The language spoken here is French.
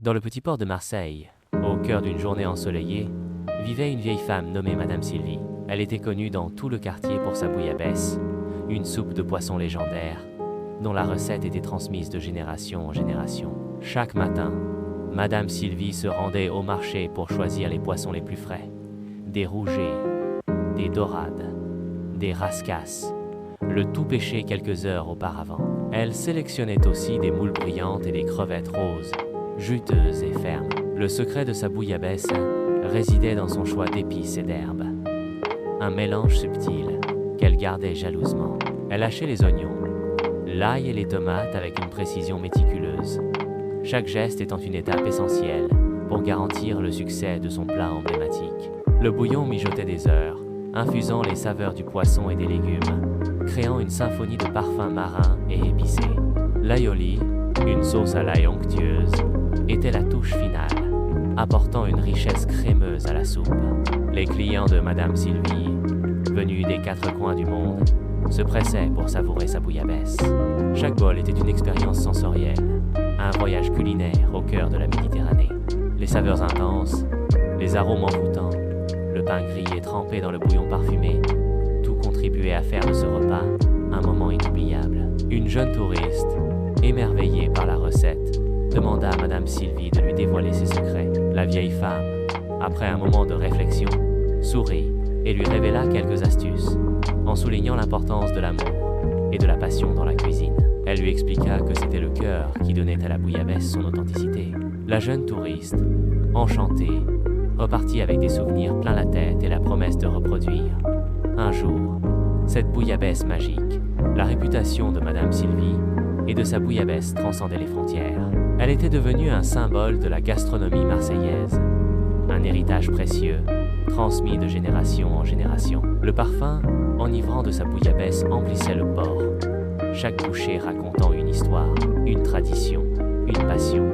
Dans le petit port de Marseille, au cœur d'une journée ensoleillée, vivait une vieille femme nommée Madame Sylvie. Elle était connue dans tout le quartier pour sa bouillabaisse, une soupe de poisson légendaire, dont la recette était transmise de génération en génération. Chaque matin, Madame Sylvie se rendait au marché pour choisir les poissons les plus frais, des rougets, des dorades, des rascasses, le tout pêché quelques heures auparavant. Elle sélectionnait aussi des moules brillantes et des crevettes roses, juteuses et fermes. Le secret de sa bouillabaisse résidait dans son choix d'épices et d'herbes. Un mélange subtil qu'elle gardait jalousement. Elle hachait les oignons, l'ail et les tomates avec une précision méticuleuse, chaque geste étant une étape essentielle pour garantir le succès de son plat emblématique. Le bouillon mijotait des heures, infusant les saveurs du poisson et des légumes, créant une symphonie de parfums marins et épicés. L'aioli, une sauce à l'ail onctueuse, était la touche finale, apportant une richesse crémeuse à la soupe. Les clients de Madame Sylvie, venus des quatre coins du monde, se pressaient pour savourer sa bouillabaisse. Chaque bol était une expérience sensorielle, un voyage culinaire au cœur de la Méditerranée. Les saveurs intenses, les arômes envoûtants, le pain grillé trempé dans le bouillon parfumé, tout contribuait à faire de ce repas un moment inoubliable. Une jeune touriste, émerveillée par la recette, demanda à Madame Sylvie de lui dévoiler ses secrets. La vieille femme, après un moment de réflexion, sourit et lui révéla quelques astuces, en soulignant l'importance de l'amour et de la passion dans la cuisine. Elle lui expliqua que c'était le cœur qui donnait à la bouillabaisse son authenticité. La jeune touriste, enchantée, repartit avec des souvenirs plein la tête et la promesse de reproduire, un jour, cette bouillabaisse magique. La réputation de Madame Sylvie et de sa bouillabaisse transcendait les frontières. Elle était devenue un symbole de la gastronomie marseillaise, un héritage précieux, transmis de génération en génération. Le parfum, enivrant de sa bouillabaisse, emplissait le port, chaque bouchée racontant une histoire, une tradition, une passion.